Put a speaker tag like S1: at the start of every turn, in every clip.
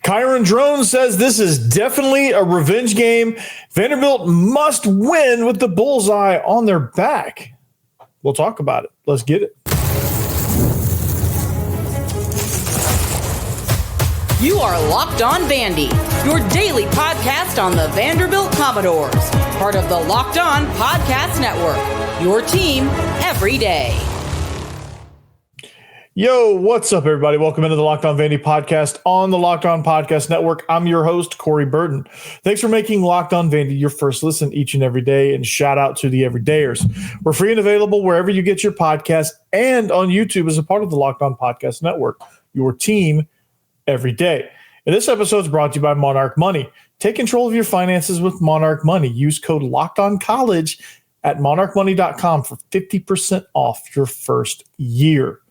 S1: Kyron Drones says this is definitely a revenge game. Vanderbilt must win with the bullseye on their back. We'll talk about it. Let's get it.
S2: You are Locked On Vandy, your daily podcast on the Vanderbilt Commodores, part of the Locked On Podcast Network, your team every day.
S1: Yo, what's up, everybody? Welcome into the Locked On Vandy podcast on the Locked On Podcast Network. I'm your host, Corey Burton. Thanks for making Locked On Vandy your first listen each and every day, and shout out to the everydayers. We're free and available wherever you get your podcast and on YouTube as a part of the Locked On Podcast Network, your team every day. And this episode is brought to you by Monarch Money. Take control of your finances with Monarch Money. Use code LOCKEDONCOLLEGE at monarchmoney.com for 50% off your first year.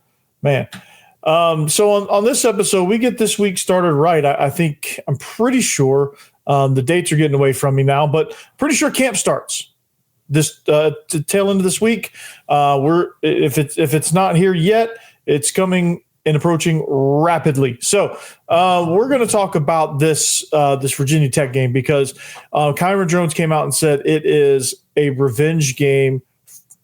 S1: Man. So on this episode, we get this week started right. I'm pretty sure the dates are getting away from me now, but pretty sure camp starts this to tail end of this week. If it's not here yet, it's coming and approaching rapidly. So we're going to talk about this Virginia Tech game because Kyron Drones came out and said it is a revenge game.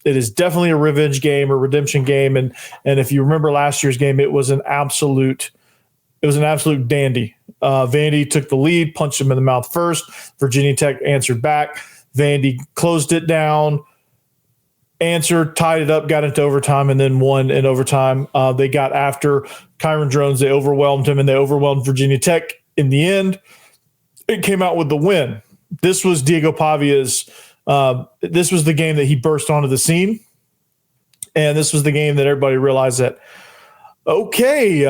S1: It is definitely a revenge game, a redemption game, and if you remember last year's game, it was an absolute dandy. Vandy took the lead, punched him in the mouth first. Virginia Tech answered back. Vandy closed it down, answered, tied it up, got into overtime, and then won in overtime. They got after Kyron Drones. They overwhelmed him, and they overwhelmed Virginia Tech in the end. It came out with the win. This was Diego Pavia's. This was the game that he burst onto the scene, and this was the game that everybody realized that, okay,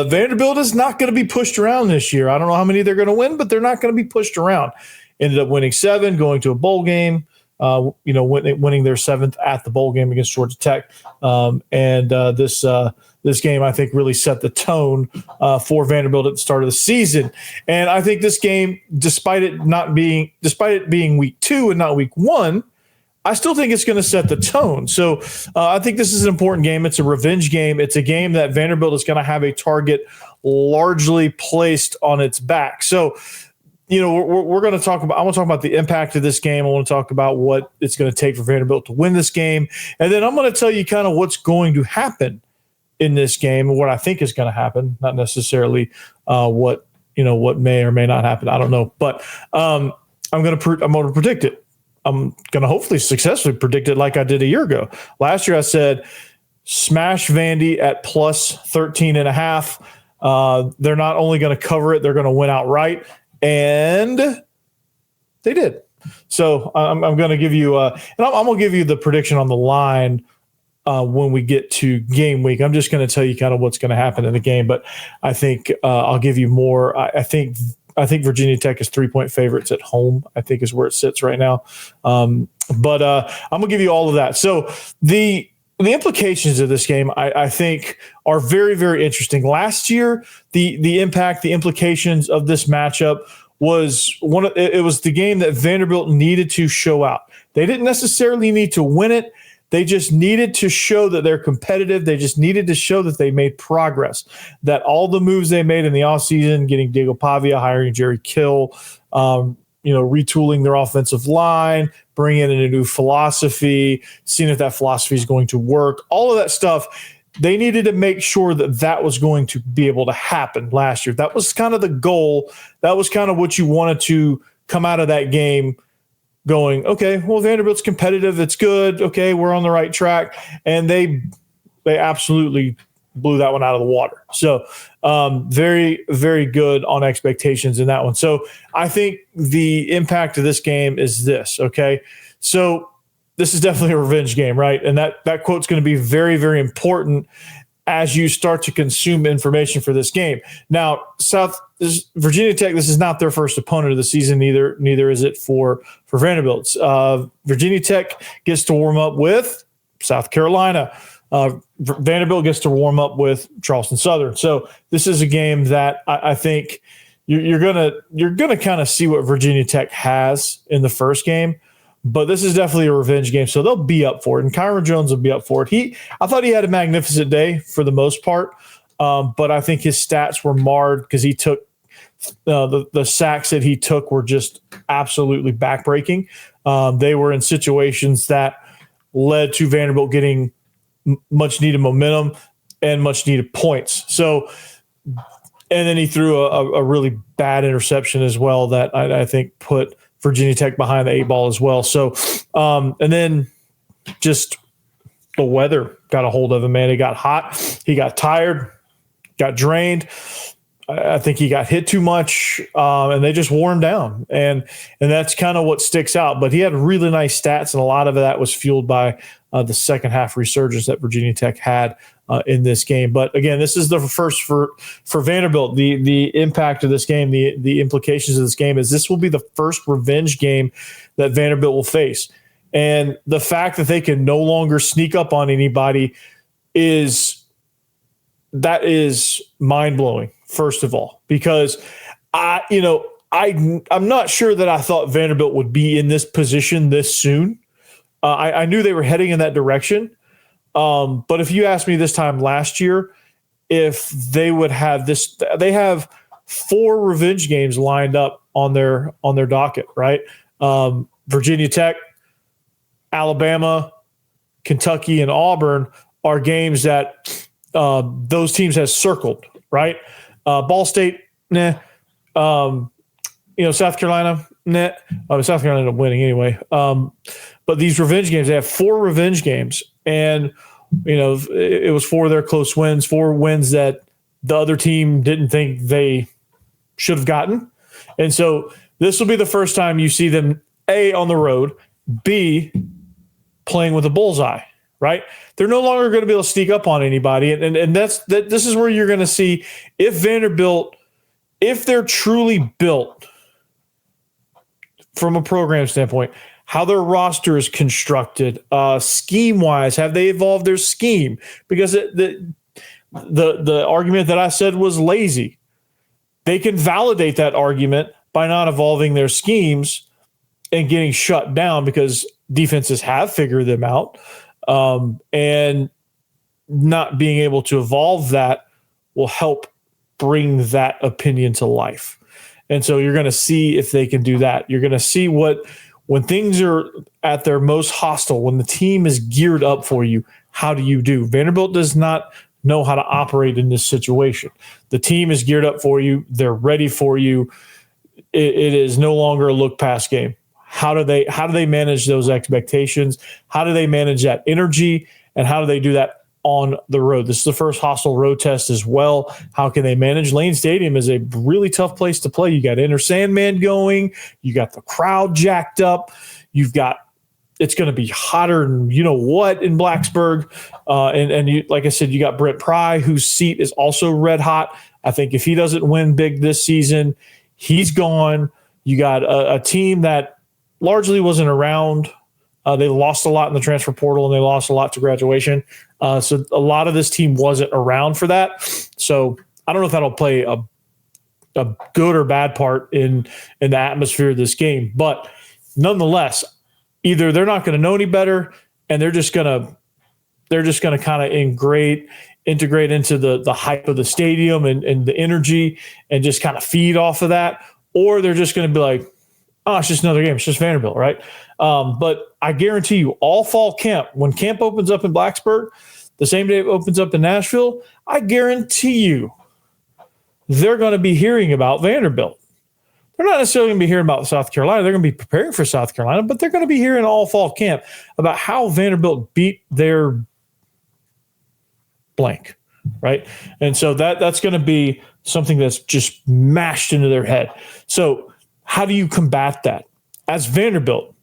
S1: Vanderbilt is not going to be pushed around this year. I don't know how many they're going to win, but they're not going to be pushed around. Ended up winning 7, going to a bowl game, winning their 7th at the bowl game against Georgia Tech. This game, I think, really set the tone for Vanderbilt at the start of the season. And I think this game, despite it being week 2 and not week 1, I still think it's going to set the tone. So I think this is an important game. It's a revenge game. It's a game that Vanderbilt is going to have a target largely placed on its back. So, we're going to talk about. I want to talk about the impact of this game. I want to talk about what it's going to take for Vanderbilt to win this game, and then I'm going to tell you kind of what's going to happen in this game and what I think is going to happen, not necessarily what may or may not happen. I don't know, but I'm going to predict it. I'm going to hopefully successfully predict it like I did a year ago. Last year I said smash Vandy at plus 13.5. They're not only going to cover it, they're going to win outright, and they did. So I'm going to give you and I'm going to give you the prediction on the line when we get to game week. I'm just going to tell you kind of what's going to happen in the game, but I think I'll give you more. I think Virginia Tech is 3-point favorites at home, I think is where it sits right now. But I'm going to give you all of that. So the implications of this game, I think, are very, very interesting. Last year, the impact, the implications of this matchup was it was the game that Vanderbilt needed to show out. They didn't necessarily need to win it. They just needed to show that they're competitive. They just needed to show that they made progress, that all the moves they made in the offseason, getting Diego Pavia, hiring Jerry Kill, retooling their offensive line, bringing in a new philosophy, seeing if that philosophy is going to work, all of that stuff. They needed to make sure that was going to be able to happen last year. That was kind of the goal. That was kind of what you wanted to come out of that game going, okay, well, Vanderbilt's competitive. It's good. Okay, we're on the right track. And they absolutely blew that one out of the water. So very, very good on expectations in that one. So I think the impact of this game is this, okay? So this is definitely a revenge game, right? And that quote's going to be very, very important as you start to consume information for this game. Now, Virginia Tech, this is not their first opponent of the season, neither is it for Vanderbilt. Virginia Tech gets to warm up with South Carolina. Vanderbilt gets to warm up with Charleston Southern. So this is a game that I think you're gonna kind of see what Virginia Tech has in the first game. But this is definitely a revenge game, so they'll be up for it. And Kyron Drones will be up for it. I thought he had a magnificent day for the most part, but I think his stats were marred because he took The sacks that he took were just absolutely backbreaking. They were in situations that led to Vanderbilt getting much needed momentum and much needed points. So, and then he threw a really bad interception as well that I think put Virginia Tech behind the 8 ball as well. So, and then just the weather got a hold of him, man. It got hot. He got tired, got drained. I think he got hit too much, and they just wore him down. And that's kind of what sticks out. But he had really nice stats, and a lot of that was fueled by the second half resurgence that Virginia Tech had in this game. But again, this is the first for Vanderbilt. The impact of this game, the implications of this game is this will be the first revenge game that Vanderbilt will face. And the fact that they can no longer sneak up on anybody is mind-blowing, first of all, because I'm not sure that I thought Vanderbilt would be in this position this soon. I knew they were heading in that direction. But if you asked me this time last year, if they would have this, they have 4 revenge games lined up on their docket, right? Virginia Tech, Alabama, Kentucky, and Auburn are games that those teams has circled, right? Ball State, nah. South Carolina, nah. South Carolina winning anyway. But these revenge games, they have 4 revenge games, and it was 4 of their close wins, 4 wins that the other team didn't think they should have gotten. And so this will be the first time you see them, A, on the road, B, playing with a bullseye, right? They're no longer going to be able to sneak up on anybody. And this is where you're going to see if Vanderbilt, if they're truly built from a program standpoint, how their roster is constructed, scheme-wise, have they evolved their scheme? Because the argument that I said was lazy. They can validate that argument by not evolving their schemes and getting shut down because defenses have figured them out, and not being able to evolve that will help bring that opinion to life. And so you're going to see if they can do that. You're going to see when things are at their most hostile, when the team is geared up for you, how do you do? Vanderbilt does not know how to operate in this situation. The team is geared up for you. They're ready for you. It is no longer a look pass game. How do they manage those expectations? How do they manage that energy? And how do they do that on the road? This is the first hostile road test as well. How can they manage? Lane Stadium is a really tough place to play. You got Enter Sandman going. You got the crowd jacked up. It's going to be hotter than you know what in Blacksburg. And you, like I said, you got Brent Pry, whose seat is also red hot. I think if he doesn't win big this season, he's gone. You got a team that largely wasn't around. They lost a lot in the transfer portal, and they lost a lot to graduation. So a lot of this team wasn't around for that. So I don't know if that'll play a good or bad part in the atmosphere of this game. But nonetheless, either they're not going to know any better, and they're just going to kind of integrate into the hype of the stadium and the energy and just kind of feed off of that, or they're just going to be like, oh, it's just another game. It's just Vanderbilt, right? But I guarantee you, all fall camp, when camp opens up in Blacksburg, the same day it opens up in Nashville, I guarantee you they're going to be hearing about Vanderbilt. They're not necessarily going to be hearing about South Carolina. They're going to be preparing for South Carolina, but they're going to be hearing all fall camp about how Vanderbilt beat their blank, right? And so that's going to be something that's just mashed into their head. So how do you combat that? As Vanderbilt,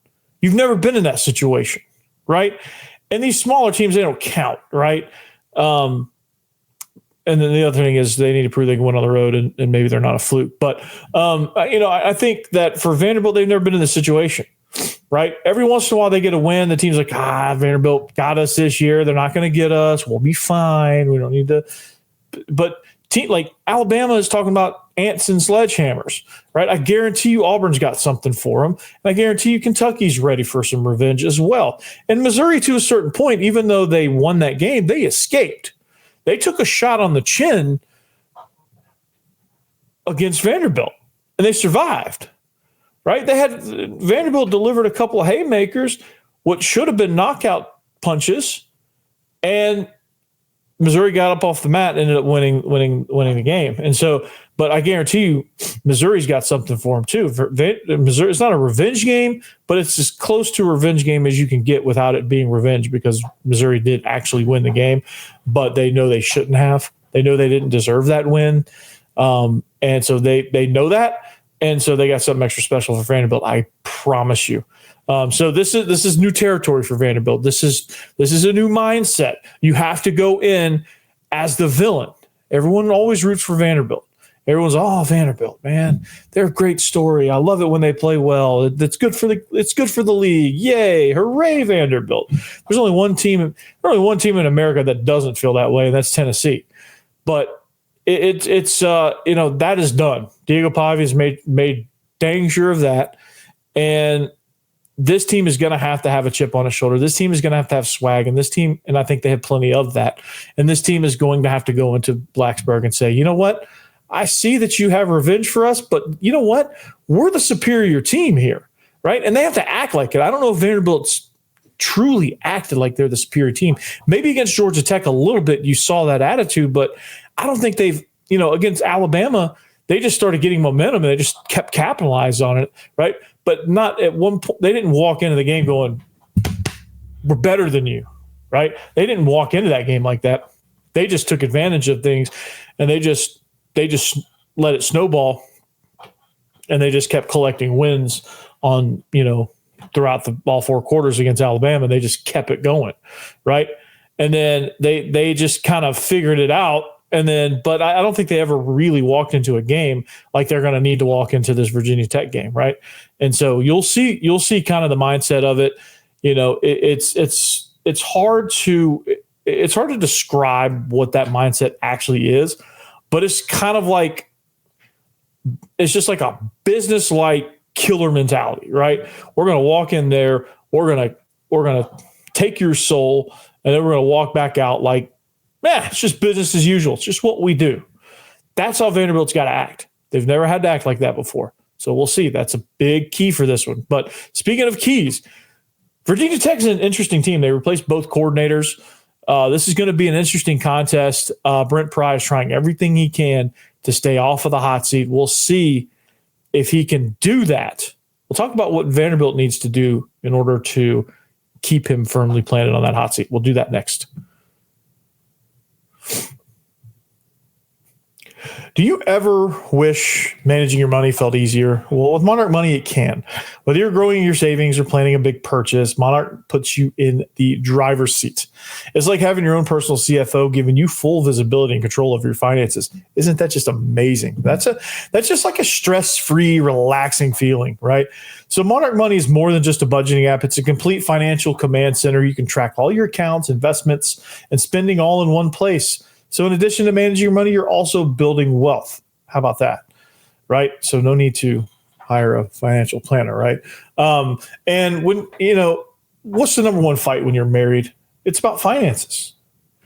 S1: you've never been in that situation, right? And these smaller teams, they don't count, right? And then the other thing is they need to prove they can win on the road, and maybe they're not a fluke. But, I think that for Vanderbilt, they've never been in this situation, right? Every once in a while they get a win. The team's like, Vanderbilt got us this year. They're not going to get us. We'll be fine. We don't need to. But like Alabama is talking about ants and sledgehammers, right? I guarantee you Auburn's got something for them. And I guarantee you Kentucky's ready for some revenge as well. And Missouri, to a certain point, even though they won that game, they escaped. They took a shot on the chin against Vanderbilt, and they survived, right? Vanderbilt delivered a couple of haymakers, what should have been knockout punches, and Missouri got up off the mat and ended up winning the game. And so, but I guarantee you, Missouri's got something for them too. Missouri, it's not a revenge game, but it's as close to a revenge game as you can get without it being revenge, because Missouri did actually win the game, but they know they shouldn't have. They know they didn't deserve that win, and so they know that, and so they got something extra special for Vanderbilt. I promise you. So this is new territory for Vanderbilt. This is a new mindset. You have to go in as the villain. Everyone always roots for Vanderbilt. Everyone's, oh, Vanderbilt, man, they're a great story. I love it when they play well. It's good for the league. Yay, hooray, Vanderbilt. There's only one team in America that doesn't feel that way, and that's Tennessee. But it's that is done. Diego Pavia's made dang sure of that, and this team is going to have a chip on its shoulder. This team is going to have swag, and I think they have plenty of that. And this team is going to have to go into Blacksburg and say, you know what? I see that you have revenge for us, but you know what? We're the superior team here, right? And they have to act like it. I don't know if Vanderbilt's truly acted like they're the superior team. Maybe against Georgia Tech a little bit, you saw that attitude, but I don't think they've, against Alabama, they just started getting momentum and they just kept capitalizing on it, right? But not at one point. They didn't walk into the game going, we're better than you, right? They didn't walk into that game like that. They just took advantage of things, and they just let it snowball, and they just kept collecting wins on, throughout all four quarters against Alabama. They just kept it going, right? And then they just kind of figured it out. But I don't think they ever really walked into a game like they're going to need to walk into this Virginia Tech game, right? And so you'll see kind of the mindset of it. It's hard to describe what that mindset actually is, but it's kind of like, it's just like a business-like killer mentality, right? We're going to walk in there, we're going to take your soul, and then we're going to walk back out like, it's just business as usual. It's just what we do. That's how Vanderbilt's got to act. They've never had to act like that before. So we'll see. That's a big key for this one. But speaking of keys, Virginia Tech's an interesting team. They replaced both coordinators. This is going to be an interesting contest. Brent Pry is trying everything he can to stay off of the hot seat. We'll see if he can do that. We'll talk about what Vanderbilt needs to do in order to keep him firmly planted on that hot seat. We'll do that next. Do you ever wish managing your money felt easier? Well, with Monarch Money, it can. Whether you're growing your savings or planning a big purchase, Monarch puts you in the driver's seat. It's like having your own personal CFO giving you full visibility and control of your finances. Isn't that just amazing? That's just like a stress-free, relaxing feeling, right? So Monarch Money is more than just a budgeting app. It's a complete financial command center. You can track all your accounts, investments, and spending all in one place. So in addition to managing your money, you're also building wealth. How about that? Right? So no need to hire a financial planner, right? And when, what's the number one fight when you're married? It's about finances.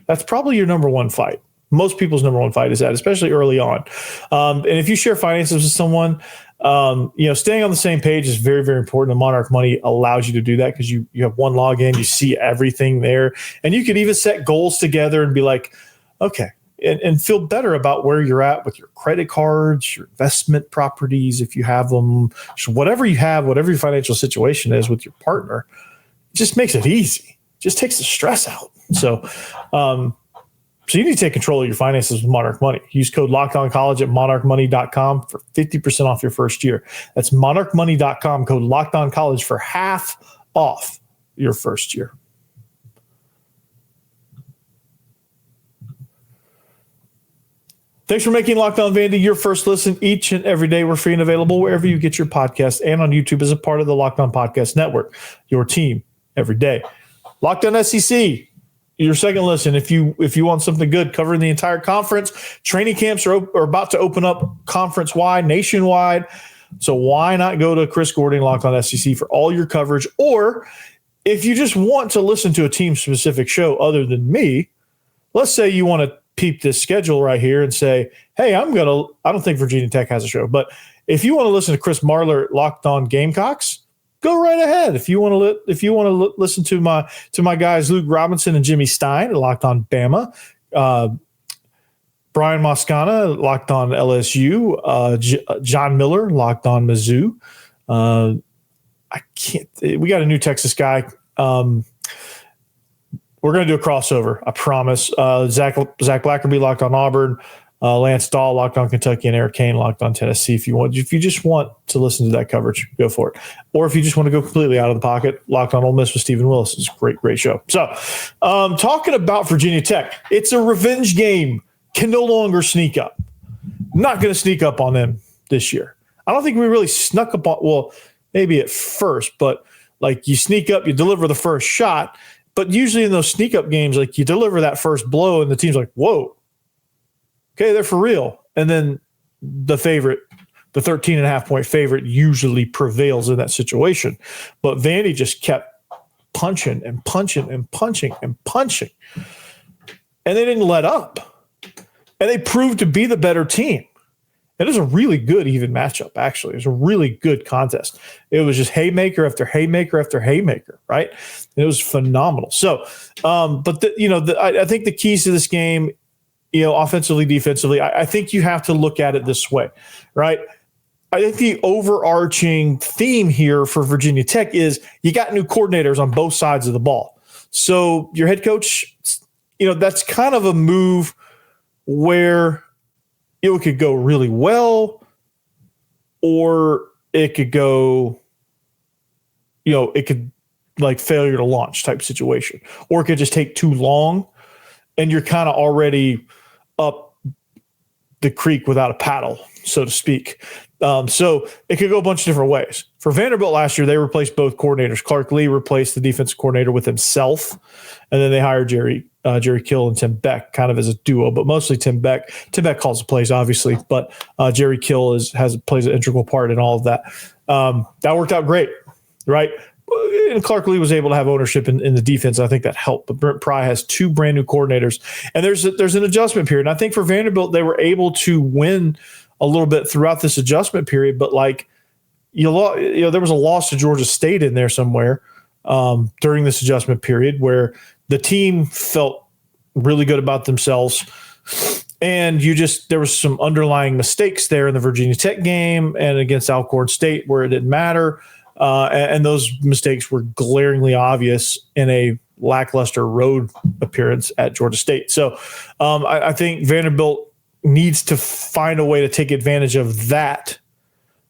S1: That's probably your number one fight. Most people's number one fight is that, especially early on. And if you share finances with someone, staying on the same page is very, very important. And Monarch Money allows you to do that because you have one login, you see everything there. And you could even set goals together and be like, okay, and feel better about where you're at with your credit cards, your investment properties, if you have them, so whatever you have, whatever your financial situation is with your partner, it just makes it easy. It just takes the stress out. So you need to take control of your finances with Monarch Money. Use code LOCKEDONCollege at monarchmoney.com for 50% off your first year. That's monarchmoney.com, code LOCKEDONCollege for half off your first year. Thanks for making Locked On Vandy your first listen each and every day. We're free and available wherever you get your podcast and on YouTube as a part of the Locked On Podcast Network, your team every day. Locked On SEC, your second listen. If you want something good covering the entire conference, training camps are about to open up conference-wide, nationwide. So why not go to Chris Gordon, Locked On SEC, for all your coverage? Or if you just want to listen to a team-specific show other than me, let's say you want to peep this schedule right here and say, hey, I don't think Virginia Tech has a show. But if you want to listen to Chris Marler Locked On Gamecocks, go right ahead. If you want to listen to my guys Luke Robinson and Jimmy Stein Locked On Bama, Brian Moscana Locked On LSU, John Miller Locked On Mizzou. We got a new Texas guy. We're going to do a crossover, I promise. Zach Blackerby Locked On Auburn, Lance Dahl Locked On Kentucky, and Eric Kane Locked On Tennessee. If you just want to listen to that coverage, go for it. Or if you just want to go completely out of the pocket, Locked On Ole Miss with Stephen Willis is a great show. So, talking about Virginia Tech, it's a revenge game. Can no longer sneak up. Not going to sneak up on them this year. I don't think we really snuck up on. Well, maybe at first, but like you sneak up, you deliver the first shot. But usually in those sneak up games, like you deliver that first blow and the team's like, whoa, okay, they're for real. And then the 13.5 point favorite usually prevails in that situation. But Vandy just kept punching and punching and punching and punching. And they didn't let up. And they proved to be the better team. It was a really good even matchup, actually. It was a really good contest. It was just haymaker after haymaker after haymaker, right? It was phenomenal. So, I think the keys to this game, offensively, defensively, I think you have to look at it this way, right? I think the overarching theme here for Virginia Tech is you got new coordinators on both sides of the ball. So your head coach, that's kind of a move where it could go really well, or it could go, it could like failure to launch type situation, or it could just take too long and you're kind of already up the creek without a paddle, so to speak. So it could go a bunch of different ways. For Vanderbilt last year, they replaced both coordinators. Clark Lea replaced the defensive coordinator with himself, and then they hired Jerry Kill and Tim Beck kind of as a duo, but mostly Tim Beck. Tim Beck calls the plays, obviously, but Jerry Kill plays an integral part in all of that. That worked out great, right? And Clark Lea was able to have ownership in the defense. I think that helped. But Brent Pry has two brand new coordinators, and there's an adjustment period. And I think for Vanderbilt, they were able to win a little bit throughout this adjustment period. But there was a loss to Georgia State in there somewhere during this adjustment period where the team felt really good about themselves. And there was some underlying mistakes there in the Virginia Tech game and against Alcorn State where it didn't matter. And those mistakes were glaringly obvious in a lackluster road appearance at Georgia State. So I think Vanderbilt needs to find a way to take advantage of that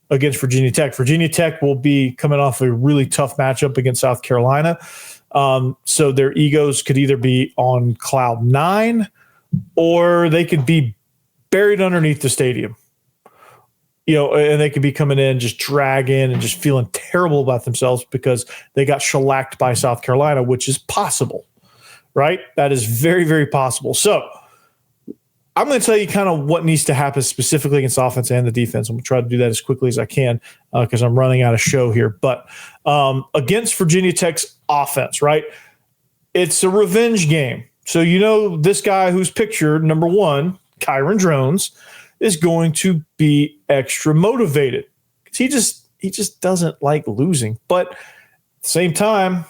S1: against Virginia Tech. Virginia Tech will be coming off a really tough matchup against South Carolina. So their egos could either be on cloud 9 or they could be buried underneath the stadium. And they could be coming in, just dragging and just feeling terrible about themselves because they got shellacked by South Carolina, which is possible, right? That is very, very possible. So I'm going to tell you kind of what needs to happen specifically against offense and the defense. I'm going to try to do that as quickly as I can because I'm running out of show here. But against Virginia Tech's offense, right, it's a revenge game. So this guy who's pictured, number one, Kyron Drones, is going to be extra motivated because he just doesn't like losing. But at the same time,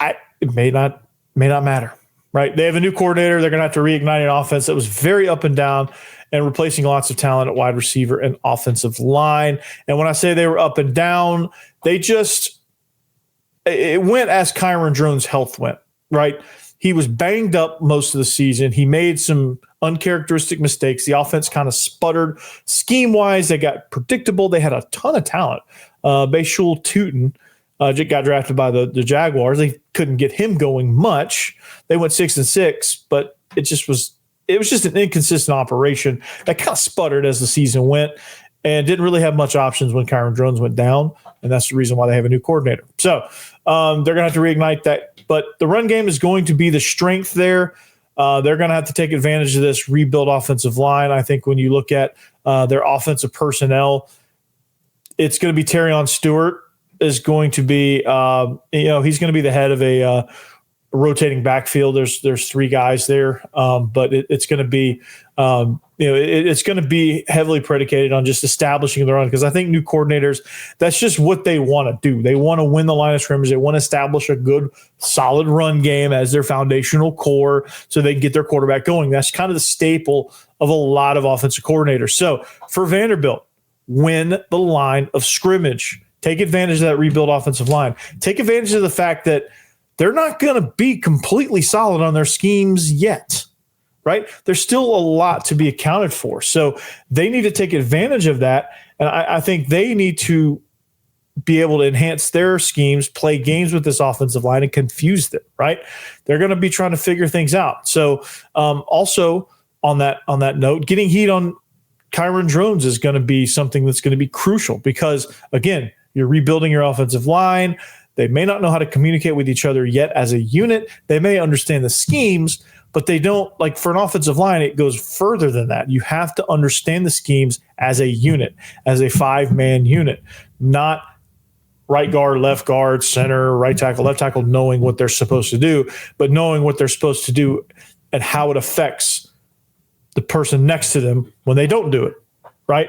S1: it may not matter, right? They have a new coordinator. They're going to have to reignite an offense that was very up and down and replacing lots of talent at wide receiver and offensive line. And when I say they were up and down, it went as Kyron Drones' health went, right? He was banged up most of the season. He made some uncharacteristic mistakes. The offense kind of sputtered. Scheme-wise, they got predictable. They had a ton of talent. Bayshul Tootin got drafted by the Jaguars. They couldn't get him going much. They went 6-6, but it was just an inconsistent operation that kind of sputtered as the season went and didn't really have much options when Kyron Drones went down, and that's the reason why they have a new coordinator. So they're going to have to reignite that. But the run game is going to be the strength there. They're going to have to take advantage of this rebuild offensive line. I think when you look at their offensive personnel, it's going to be Terrion Stewart is going to be, he's going to be the head of a rotating backfield. There's three guys there, but it's going to be it's going to be heavily predicated on just establishing the run, because I think new coordinators, that's just what they want to do. They want to win the line of scrimmage. They want to establish a good, solid run game as their foundational core so they can get their quarterback going. That's kind of the staple of a lot of offensive coordinators. So for Vanderbilt, win the line of scrimmage. Take advantage of that rebuild offensive line. Take advantage of the fact that they're not going to be completely solid on their schemes yet, right? There's still a lot to be accounted for. So they need to take advantage of that. And I think they need to be able to enhance their schemes, play games with this offensive line and confuse them, right? They're going to be trying to figure things out. So also on that note, getting heat on Kyron Drones is going to be something that's going to be crucial, because, again, you're rebuilding your offensive line. They may not know how to communicate with each other yet as a unit. They may understand the schemes, but they don't, like, for an offensive line, it goes further than that. You have to understand the schemes as a unit, as a five-man unit, not right guard, left guard, center, right tackle, left tackle, knowing what they're supposed to do, but knowing what they're supposed to do and how it affects the person next to them when they don't do it, right?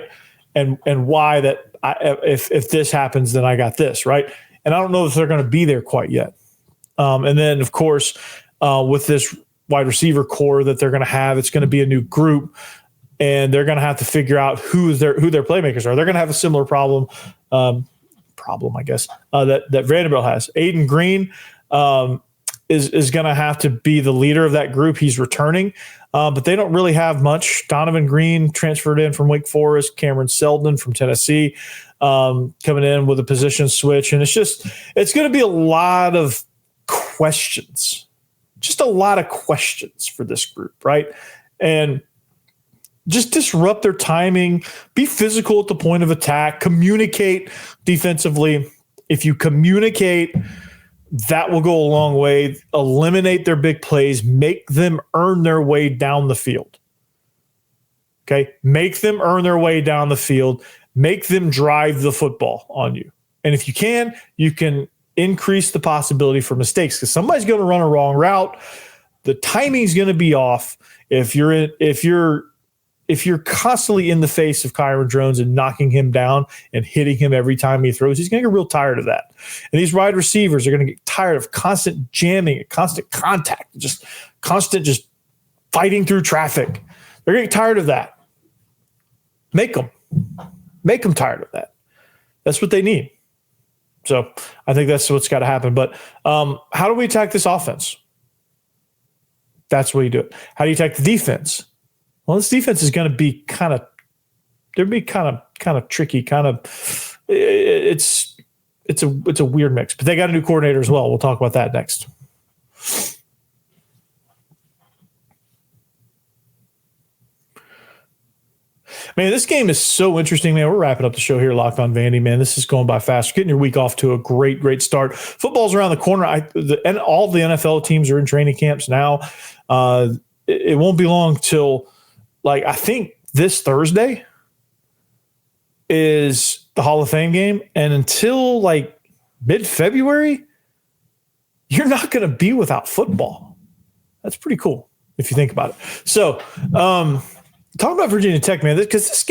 S1: And why that if this happens, then I got this, right? And I don't know if they're going to be there quite yet. And then, of course, with this wide receiver core that they're going to have, it's going to be a new group, and they're going to have to figure out who their playmakers are. They're going to have a similar problem, I guess, that Vanderbilt has. Aiden Green is going to have to be the leader of that group. He's returning, but they don't really have much. Donovan Green transferred in from Wake Forest. Cameron Selden from Tennessee coming in with a position switch. And it's going to be a lot of questions, just a lot of questions for this group, right? And just disrupt their timing, be physical at the point of attack, communicate defensively. If you communicate, that will go a long way. Eliminate their big plays, make them earn their way down the field. Okay? Make them earn their way down the field. Make them drive the football on you. And if you can increase the possibility for mistakes, because somebody's going to run a wrong route. The timing's going to be off. If you're constantly in the face of Kyron Drones and knocking him down and hitting him every time he throws, he's going to get real tired of that. And these wide receivers are going to get tired of constant jamming, constant contact, just fighting through traffic. They're going to get tired of that. Make them tired of that. That's what they need. So I think that's what's got to happen. But how do we attack this offense? That's what you do it. How do you attack the defense? Well, this defense is going to be kind of tricky. It's a weird mix. But they got a new coordinator as well. We'll talk about that next. Man, this game is so interesting, man. We're wrapping up the show here, Locked on Vandy, man. This is going by fast. Getting your week off to a great, great start. Football's around the corner. And all the NFL teams are in training camps now. It won't be long till, I think this Thursday is the Hall of Fame game. And until mid-February, you're not going to be without football. That's pretty cool if you think about it. So, talking about Virginia Tech, man, because this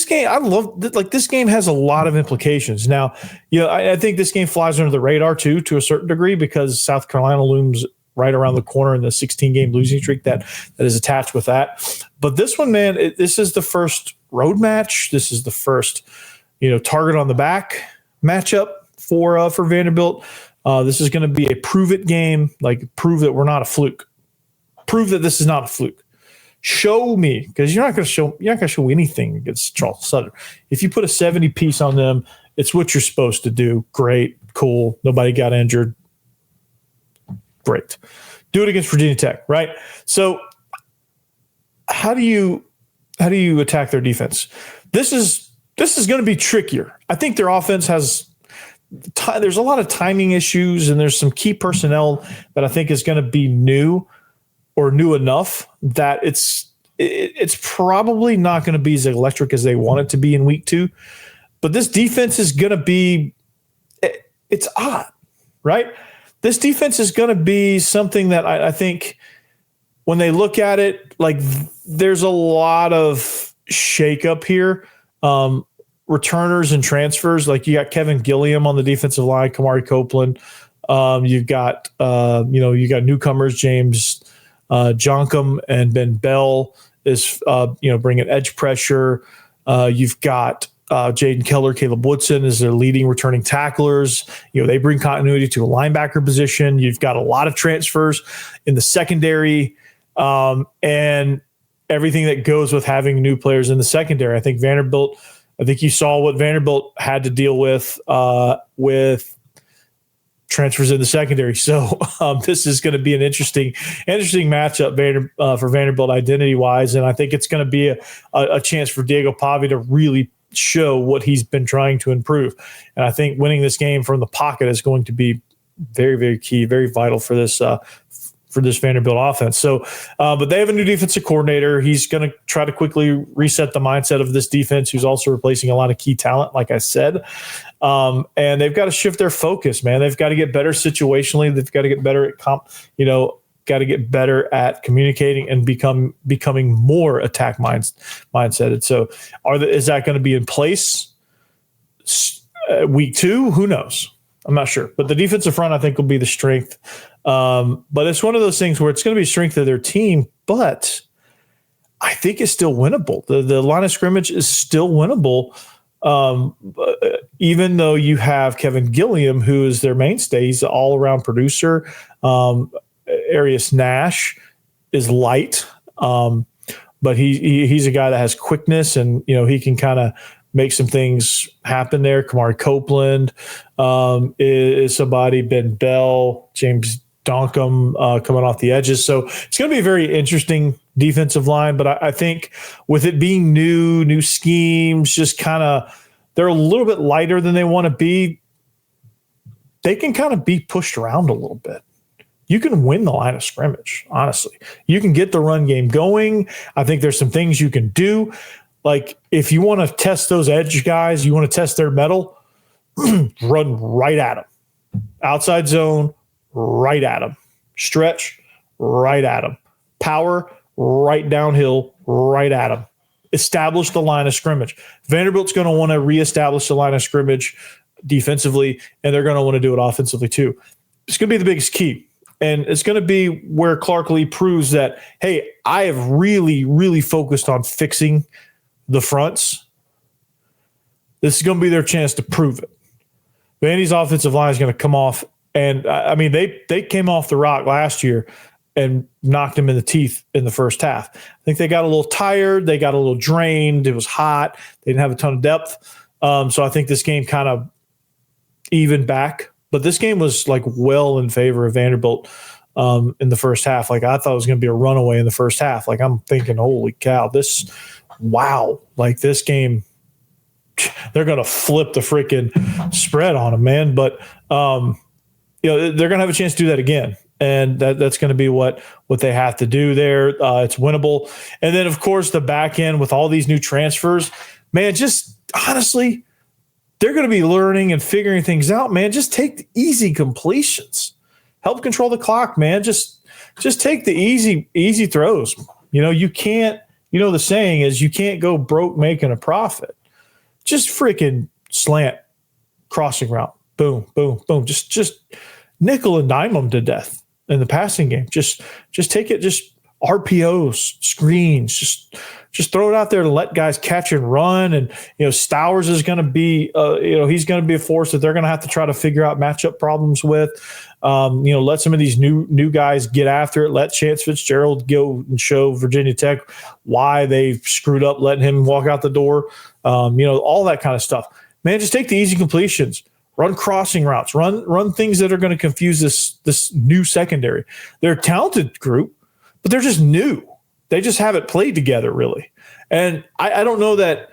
S1: game, I love, this game has a lot of implications. Now, I think this game flies under the radar too, to a certain degree, because South Carolina looms right around the corner in the 16-game losing streak that is attached with that. But this one, man, this is the first road match. This is the first, target on the back matchup for Vanderbilt. This is going to be a prove it game, prove that we're not a fluke. Prove that this is not a fluke. Show me, because you're not going to show anything against Charleston Southern. If you put a 70 piece on them, it's what you're supposed to do. Great, cool. Nobody got injured. Great. Do it against Virginia Tech, right? So how do you attack their defense? This is going to be trickier. I think their offense there's a lot of timing issues, and there's some key personnel that I think is going to be new enough that it's probably not going to be as electric as they want it to be in week 2. But this defense is going to be, it's odd, right? this defense is going to be something that I think when they look at it, like there's a lot of shakeup here. Returners and transfers, like you got Kevin Gilliam on the defensive line, Kamari Copeland. You've got, you got newcomers, James Jonkum and Ben Bell is, bringing edge pressure. You've got Jaden Keller, Caleb Woodson is their leading returning tacklers. They bring continuity to a linebacker position. You've got a lot of transfers in the secondary, and everything that goes with having new players in the secondary. I think you saw what Vanderbilt had to deal with transfers in the secondary. So this is going to be an interesting matchup for Vanderbilt identity-wise, and I think it's going to be a chance for Diego Pavia to really show what he's been trying to improve. And I think winning this game from the pocket is going to be very, very key, very vital for this Vanderbilt offense. So, but they have a new defensive coordinator. He's going to try to quickly reset the mindset of this defense, who's also replacing a lot of key talent, like I said. And they've got to shift their focus, man. They've got to get better situationally. They've got to get better at got to get better at communicating and becoming more attack mindseted. So is that going to be in place week 2? Who knows? I'm not sure. But the defensive front, I think, will be the strength. But it's one of those things where it's going to be strength of their team, but I think it's still winnable. The line of scrimmage is still winnable, even though you have Kevin Gilliam, who is their mainstay. He's an all-around producer. Arius Nash is light, but he's a guy that has quickness, and he can kind of make some things happen there. Kamari Copeland is somebody. Ben Bell, James Donkum coming off the edges. So it's going to be a very interesting defensive line. But I think with it being new schemes, just kind of they're a little bit lighter than they want to be. They can kind of be pushed around a little bit. You can win the line of scrimmage, honestly. You can get the run game going. I think there's some things you can do. Like if you want to test those edge guys, you want to test their metal, run right at them. Outside zone, right at them. Stretch, right at them. Power, right downhill, right at them. Establish the line of scrimmage. Vanderbilt's going to want to reestablish the line of scrimmage defensively, and they're going to want to do it offensively too. It's going to be the biggest key. And it's going to be where Clark Lea proves that, hey, I have really, really focused on fixing the fronts. This is going to be their chance to prove it. Vandy's offensive line is going to come off. And, I mean, they came off the rock last year and knocked them in the teeth in the first half. I think they got a little tired. They got a little drained. It was hot. They didn't have a ton of depth. So I think this game kind of evened back. But this game was like well in favor of Vanderbilt in the first half. Like I thought it was going to be a runaway in the first half. Like I'm thinking, holy cow, like this game, they're going to flip the freaking spread on them, man. But they're going to have a chance to do that again, and that's going to be what they have to do there. It's winnable, and then of course the back end with all these new transfers, man. Just honestly, they're going to be learning and figuring things out, man. Just take the easy completions. Help control the clock, man. Just take the easy throws. You can't, the saying is you can't go broke making a profit. Just freaking slant, crossing route. Boom, boom, boom. Just nickel and dime them to death in the passing game. Just take it, just RPOs, screens, just throw it out there to let guys catch and run. And, Stowers is going to be, he's going to be a force that they're going to have to try to figure out matchup problems with. Let some of these new guys get after it. Let Chance Fitzgerald go and show Virginia Tech why they screwed up letting him walk out the door. All that kind of stuff. Man, just take the easy completions. Run crossing routes. Run things that are going to confuse this new secondary. They're a talented group, but they're just new. They just haven't played together really. And I don't know that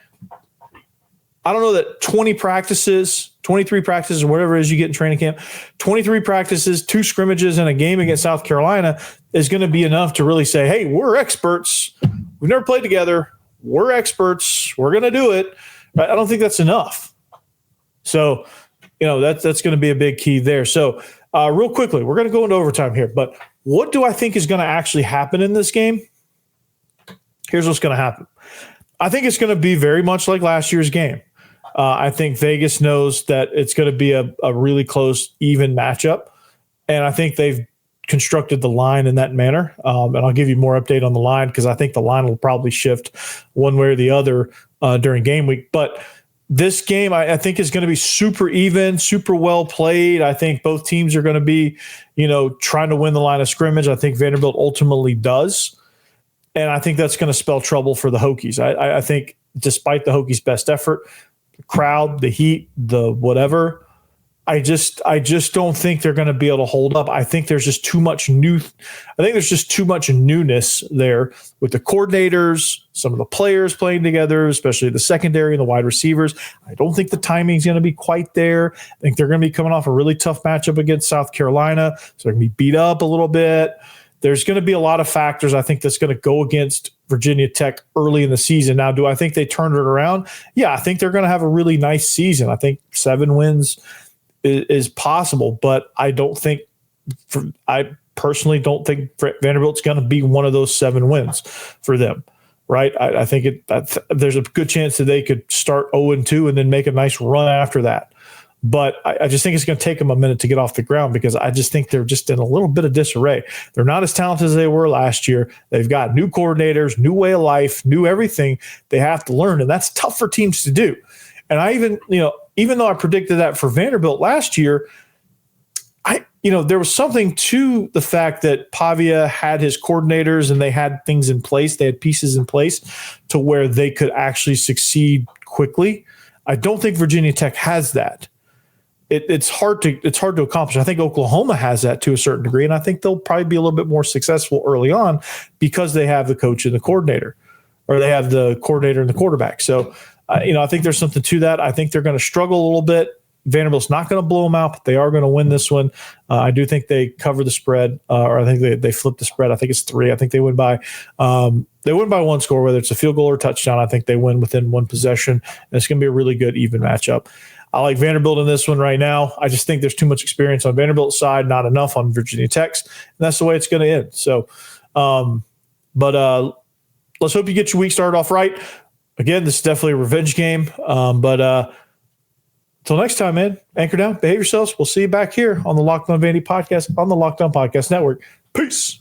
S1: 20 practices, 23 practices, or whatever it is you get in training camp, 23 practices, 2 scrimmages, and a game against South Carolina is going to be enough to really say, hey, we're experts. We've never played together. We're experts. We're going to do it. But I don't think that's enough. So, that's going to be a big key there. So Real quickly, we're going to go into overtime here, but what do I think is going to actually happen in this game? Here's what's going to happen. I think it's going to be very much like last year's game. I think Vegas knows that it's going to be a really close, even matchup, and I think they've constructed the line in that manner. And I'll give you more update on the line because I think the line will probably shift one way or the other during game week. But this game, I think, is going to be super even, super well played. I think both teams are going to be, trying to win the line of scrimmage. I think Vanderbilt ultimately does. And I think that's going to spell trouble for the Hokies. I think despite the Hokies' best effort, the crowd, the heat, the whatever, I just don't think they're going to be able to hold up. I think there's just too much newness there with the coordinators, some of the players playing together, especially the secondary and the wide receivers. I don't think the timing is going to be quite there. I think they're going to be coming off a really tough matchup against South Carolina, so they're going to be beat up a little bit. There's going to be a lot of factors, I think, that's going to go against Virginia Tech early in the season. Now, do I think they turned it around? Yeah, I think they're going to have a really nice season. I think 7 wins is possible, but I personally don't think Vanderbilt's going to be one of those 7 wins for them, right? I think there's a good chance that they could start 0-2 and then make a nice run after that. But I just think it's going to take them a minute to get off the ground because I just think they're just in a little bit of disarray. They're not as talented as they were last year. They've got new coordinators, new way of life, new everything they have to learn, and that's tough for teams to do. And I even though I predicted that for Vanderbilt last year, there was something to the fact that Pavia had his coordinators and they had things in place. They had pieces in place to where they could actually succeed quickly. I don't think Virginia Tech has that. It's hard to accomplish. I think Oklahoma has that to a certain degree, and I think they'll probably be a little bit more successful early on because they have the coach and the coordinator, or they have the coordinator and the quarterback. So, I think there's something to that. I think they're going to struggle a little bit. Vanderbilt's not going to blow them out, but they are going to win this one. I do think they cover the spread, or I think they flip the spread. I think it's 3. I think they win by 1 score, whether it's a field goal or touchdown. I think they win within 1 possession, and it's going to be a really good even matchup. I like Vanderbilt in this one right now. I just think there's too much experience on Vanderbilt's side, not enough on Virginia Tech's, and that's the way it's going to end. So, but let's hope you get your week started off right. Again, this is definitely a revenge game, but until next time, man, anchor down, behave yourselves. We'll see you back here on the Locked On Vandy podcast on the Locked On Podcast Network. Peace.